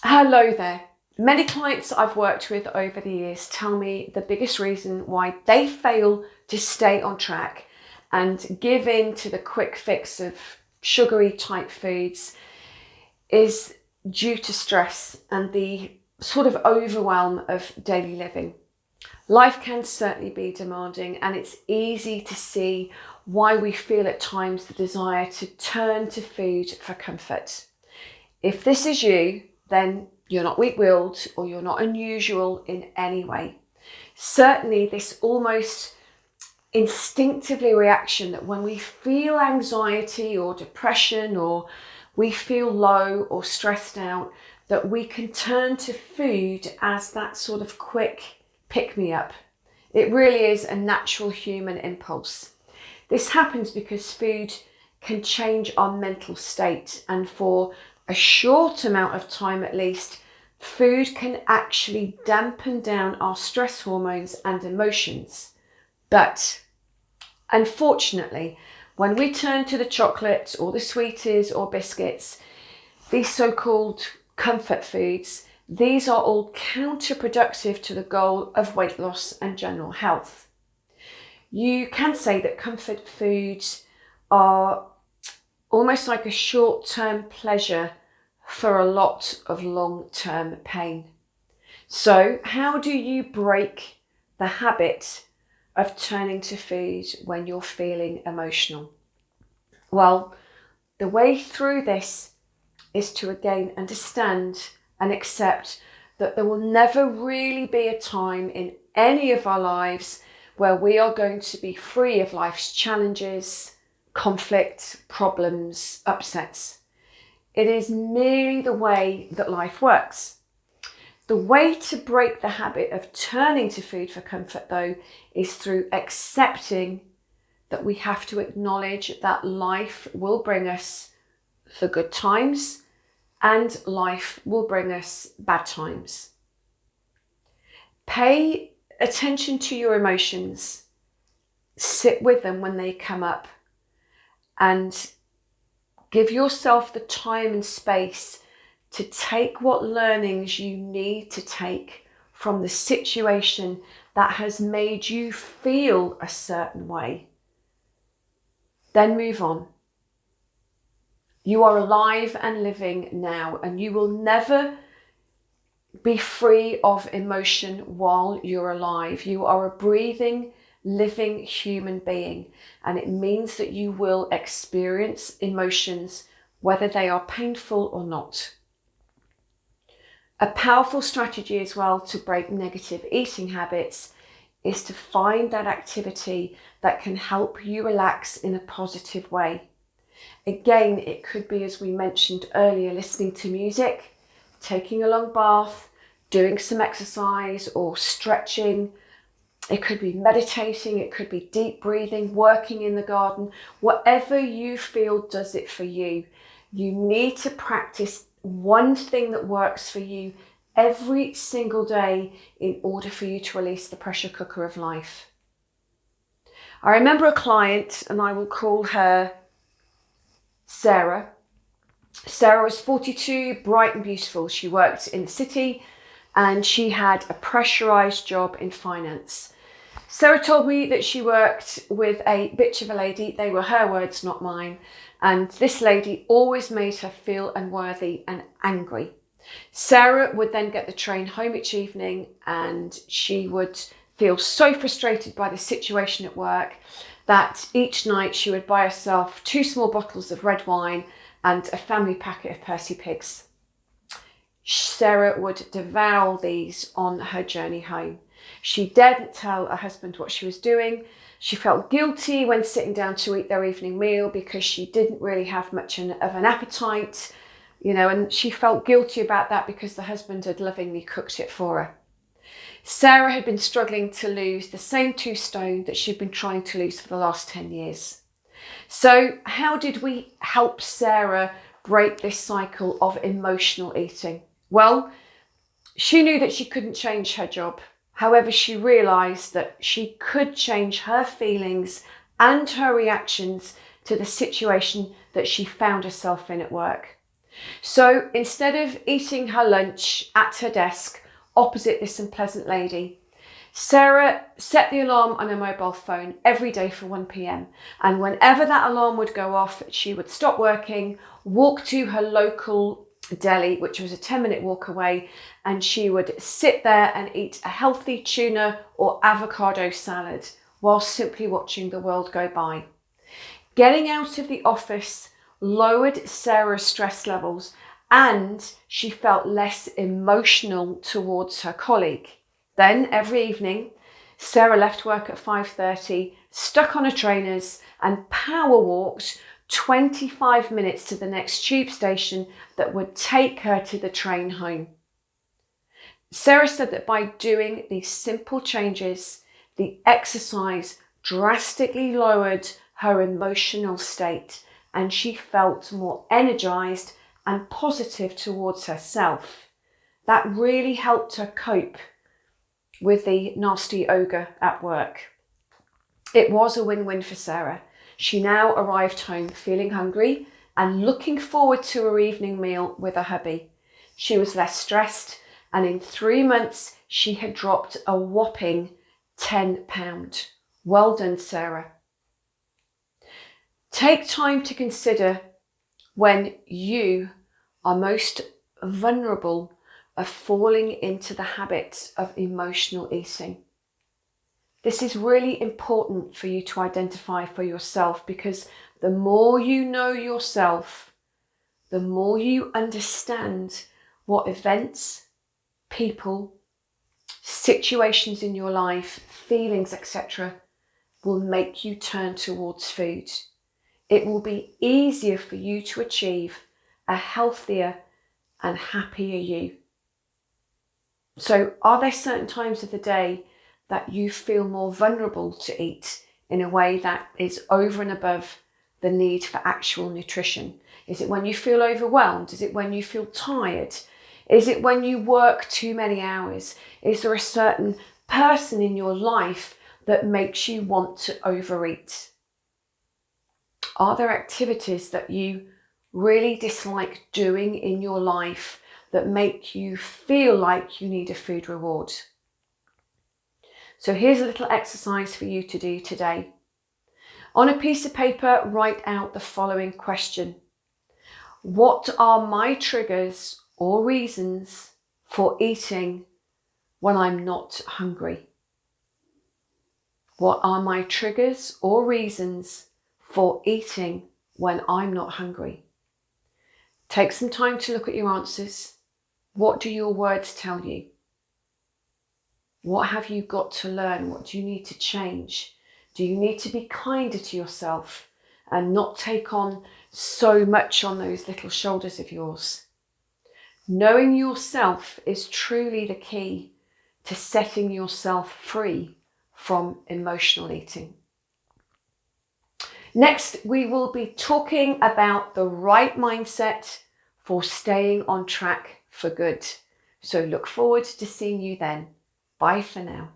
Hello there. Many clients I've worked with over the years tell me the biggest reason why they fail to stay on track and give in to the quick fix of sugary type foods is due to stress and the sort of overwhelm of daily living. Life can certainly be demanding, and it's easy to see why we feel at times the desire to turn to food for comfort. If this is you, then you're not weak-willed or you're not unusual in any way. Certainly this almost instinctively reaction that when we feel anxiety or depression or we feel low or stressed out, that we can turn to food as that sort of quick pick-me-up. It really is a natural human impulse. This happens because food can change our mental state, and for a short amount of time at least, food can actually dampen down our stress hormones and emotions. But unfortunately, when we turn to the chocolate or the sweeties or biscuits, these so-called comfort foods, these are all counterproductive to the goal of weight loss and general health. You can say that comfort foods are almost like a short-term pleasure for a lot of long-term pain. So how do you break the habit of turning to food when you're feeling emotional? Well, the way through this is to again understand and accept that there will never really be a time in any of our lives where we are going to be free of life's challenges, conflict, problems, upsets. It is merely the way that life works. The way to break the habit of turning to food for comfort, though, is through accepting that we have to acknowledge that life will bring us the good times and life will bring us bad times. Pay attention to your emotions. Sit with them when they come up and give yourself the time and space to take what learnings you need to take from the situation that has made you feel a certain way. Then move on. You are alive and living now, and you will never be free of emotion while you're alive. You are a breathing, living human being, and it means that you will experience emotions whether they are painful or not. A powerful strategy as well to break negative eating habits is to find that activity that can help you relax in a positive way. Again, it could be, as we mentioned earlier, listening to music, taking a long bath, doing some exercise or stretching. It could be meditating, it could be deep breathing, working in the garden. Whatever you feel does it for you. You need to practice one thing that works for you every single day in order for you to release the pressure cooker of life. I remember a client, and I will call her Sarah. Sarah was 42, bright and beautiful. She worked in the city and she had a pressurized job in finance. Sarah told me that she worked with a bitch of a lady. They were her words, not mine. And this lady always made her feel unworthy and angry. Sarah would then get the train home each evening and she would feel so frustrated by the situation at work that each night she would buy herself 2 small bottles of red wine and a family packet of Percy Pigs. Sarah would devour these on her journey home. She daredn't tell her husband what she was doing. She felt guilty when sitting down to eat their evening meal because she didn't really have much of an appetite, and she felt guilty about that because the husband had lovingly cooked it for her. Sarah had been struggling to lose the same 2 stone that she'd been trying to lose for the last 10 years. So how did we help Sarah break this cycle of emotional eating? Well, she knew that she couldn't change her job. However, she realised that she could change her feelings and her reactions to the situation that she found herself in at work. So instead of eating her lunch at her desk opposite this unpleasant lady, Sarah set the alarm on her mobile phone every day for 1 p.m. And whenever that alarm would go off, she would stop working, walk to her local deli, which was a 10-minute walk away, and she would sit there and eat a healthy tuna or avocado salad while simply watching the world go by. Getting out of the office lowered Sarah's stress levels, and she felt less emotional towards her colleague. Then every evening, Sarah left work at 5:30, stuck on her trainers and power walked 25 minutes to the next tube station that would take her to the train home. Sarah said that by doing these simple changes, the exercise drastically lowered her emotional state, and she felt more energized and positive towards herself. That really helped her cope with the nasty ogre at work. It was a win-win for Sarah. She now arrived home feeling hungry and looking forward to her evening meal with her hubby. She was less stressed, and in 3 months she had dropped a whopping 10 pounds. Well done, Sarah. Take time to consider when you are most vulnerable of falling into the habits of emotional eating. This is really important for you to identify for yourself, because the more you know yourself, the more you understand what events, people, situations in your life, feelings, etc. will make you turn towards food. It will be easier for you to achieve a healthier and happier you. So are there certain times of the day that you feel more vulnerable to eat in a way that is over and above the need for actual nutrition? Is it when you feel overwhelmed? Is it when you feel tired? Is it when you work too many hours? Is there a certain person in your life that makes you want to overeat? Are there activities that you really dislike doing in your life that make you feel like you need a food reward? So here's a little exercise for you to do today. On a piece of paper, write out the following question. What are my triggers or reasons for eating when I'm not hungry? What are my triggers or reasons for eating when I'm not hungry? Take some time to look at your answers. What do your words tell you? What have you got to learn? What do you need to change? Do you need to be kinder to yourself and not take on so much on those little shoulders of yours? Knowing yourself is truly the key to setting yourself free from emotional eating. Next, we will be talking about the right mindset for staying on track for good. So look forward to seeing you then. Bye for now.